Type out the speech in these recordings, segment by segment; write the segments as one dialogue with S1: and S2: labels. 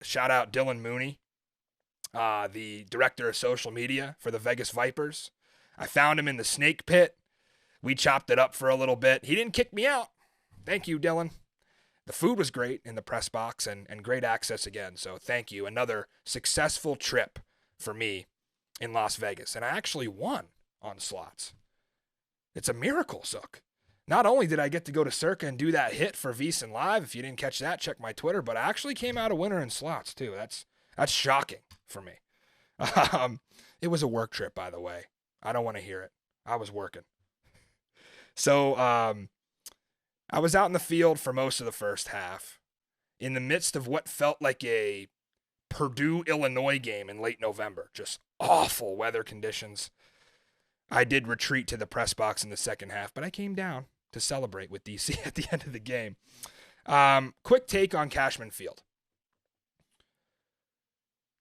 S1: shout out Dylan Mooney, the director of social media for the Vegas Vipers. I found him in the snake pit. We chopped it up for a little bit. He didn't kick me out. Thank you, Dylan. The food was great in the press box and great access again. So thank you. Another successful trip for me in Las Vegas. And I actually won on slots. It's a miracle, Zook. Not only did I get to go to Circa and do that hit for VEASAN Live, if you didn't catch that, check my Twitter, but I actually came out a winner in slots too. That's shocking for me. It was a work trip, by the way. I don't want to hear it. I was working. So I was out in the field for most of the first half in the midst of what felt like a Purdue-Illinois game in late November. Just awful weather conditions. I did retreat to the press box in the second half, but I came down to celebrate with DC at the end of the game. Quick take on Cashman Field.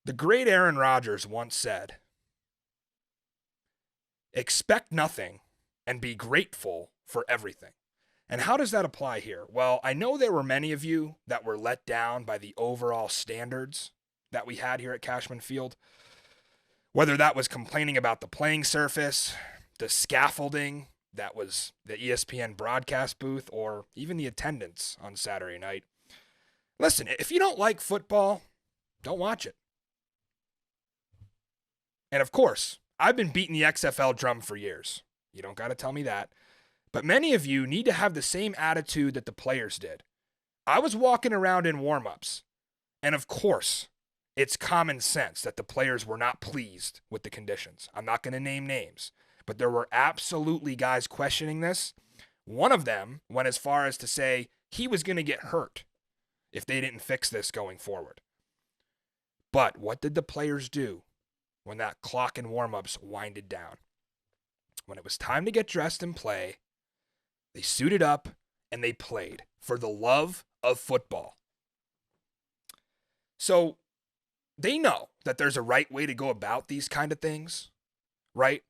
S1: The great Aaron Rodgers once said, "Expect nothing and be grateful for everything." And how does that apply here? Well, I know there were many of you that were let down by the overall standards that we had here at Cashman Field. Whether that was complaining about the playing surface, the scaffolding that was the ESPN broadcast booth, or even the attendance on Saturday night. Listen, if you don't like football, don't watch it. And of course, I've been beating the XFL drum for years. You don't got to tell me that. But many of you need to have the same attitude that the players did. I was walking around in warm-ups, and of course, it's common sense that the players were not pleased with the conditions. I'm not going to name names, but there were absolutely guys questioning this. One of them went as far as to say he was going to get hurt if they didn't fix this going forward. But what did the players do when that clock in warm-ups winded down? When it was time to get dressed and play, they suited up and they played for the love of football. So they know that there's a right way to go about these kind of things, right?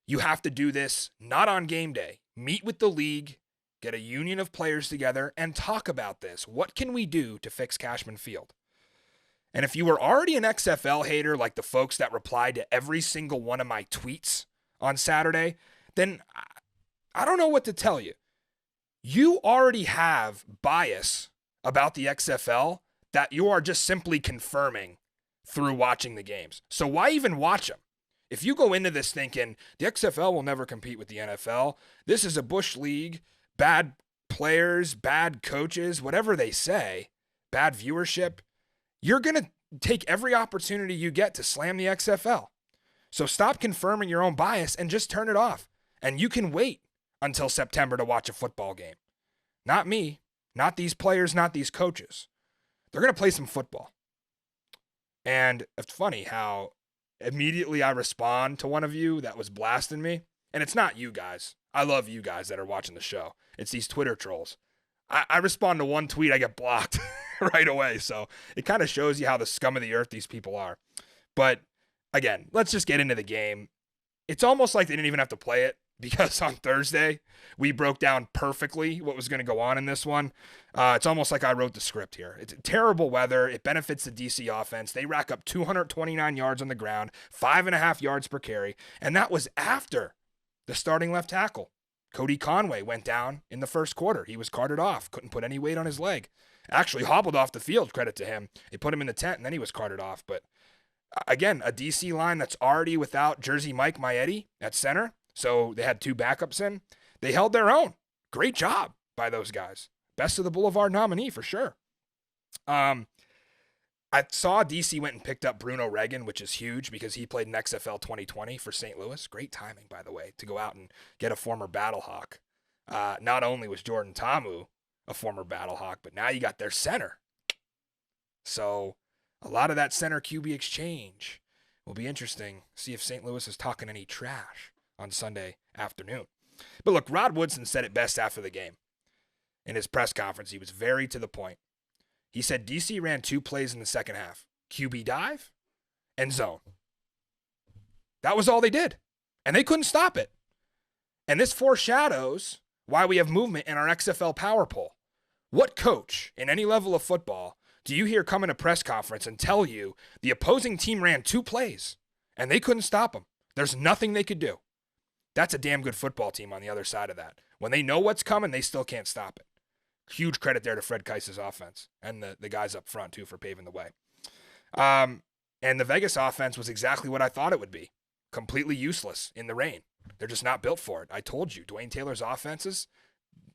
S1: You have to do this not on game day. Meet with the league, get a union of players together, and talk about this. What can we do to fix Cashman Field? And if you were already an XFL hater like the folks that replied to every single one of my tweets on Saturday, then I don't know what to tell you. You already have bias about the XFL that you are just simply confirming through watching the games. So why even watch them? If you go into this thinking the XFL will never compete with the NFL, this is a bush league, bad players, bad coaches, whatever they say, bad viewership, you're going to take every opportunity you get to slam the XFL. So stop confirming your own bias and just turn it off. And you can wait until September to watch a football game. Not me, not these players, not these coaches. They're going to play some football. And it's funny how immediately I respond to one of you that was blasting me. And it's not you guys. I love you guys that are watching the show. It's these Twitter trolls. I respond to one tweet, I get blocked right away. So it kind of shows you how the scum of the earth these people are. But again, let's just get into the game. It's almost like they didn't even have to play it, because on Thursday, we broke down perfectly what was going to go on in this one. It's almost like I wrote the script here. It's terrible weather. It benefits the DC offense. They rack up 229 yards on the ground, 5.5 yards per carry, and that was after the starting left tackle. Cody Conway went down in the first quarter. He was carted off, couldn't put any weight on his leg. Actually hobbled off the field, credit to him. They put him in the tent, and then he was carted off. But again, a DC line that's already without Jersey Mike Maietti at center. So they had two backups in. They held their own. Great job by those guys. Best of the Boulevard nominee for sure. I saw DC went and picked up Bruno Reagan, which is huge because he played in XFL 2020 for St. Louis. Great timing, by the way, to go out and get a former Battlehawk. Not only was Jordan Ta'amu a former Battlehawk, but now you got their center. So a lot of that center QB exchange will be interesting. See if St. Louis is talking any trash on Sunday afternoon. But look, Rod Woodson said it best after the game. In his press conference, he was very to the point. He said DC ran two plays in the second half. QB dive and zone. That was all they did. And they couldn't stop it. And this foreshadows why we have movement in our XFL power poll. What coach in any level of football do you hear come in a press conference and tell you the opposing team ran 2 plays and they couldn't stop them? There's nothing they could do. That's a damn good football team on the other side of that. When they know what's coming, they still can't stop it. Huge credit there to Fred Keiss's offense and the guys up front, too, for paving the way. And the Vegas offense was exactly what I thought it would be. Completely useless in the rain. They're just not built for it. I told you, Dwayne Taylor's offenses,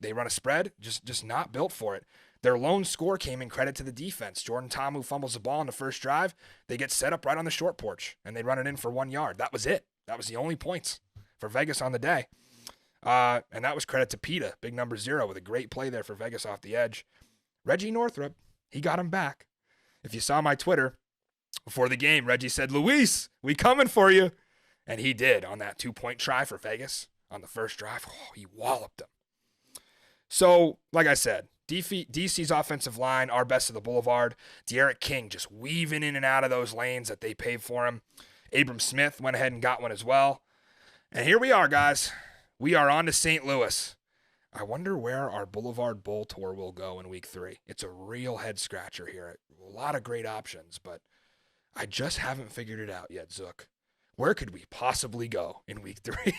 S1: they run a spread, just not built for it. Their lone score came in credit to the defense. Jordan Ta'amu fumbles the ball in the first drive. They get set up right on the short porch, and they run it in for 1 yard. That was it. That was the only points for Vegas on the day. And that was credit to Peta, big number 0, with a great play there for Vegas off the edge. Reggie Northrup, he got him back. If you saw my Twitter before the game, Reggie said, "Luis, we coming for you." And he did on that 2-point try for Vegas on the first drive. Oh, he walloped them. So, like I said, DC's offensive line, our best of the Boulevard. De'Aaron King just weaving in and out of those lanes that they paved for him. Abram Smith went ahead and got one as well. And here we are, guys. We are on to St. Louis. I wonder where our Boulevard Bowl tour will go in week 3. It's a real head scratcher here. A lot of great options, but I just haven't figured it out yet, Zook. Where could we possibly go in week 3?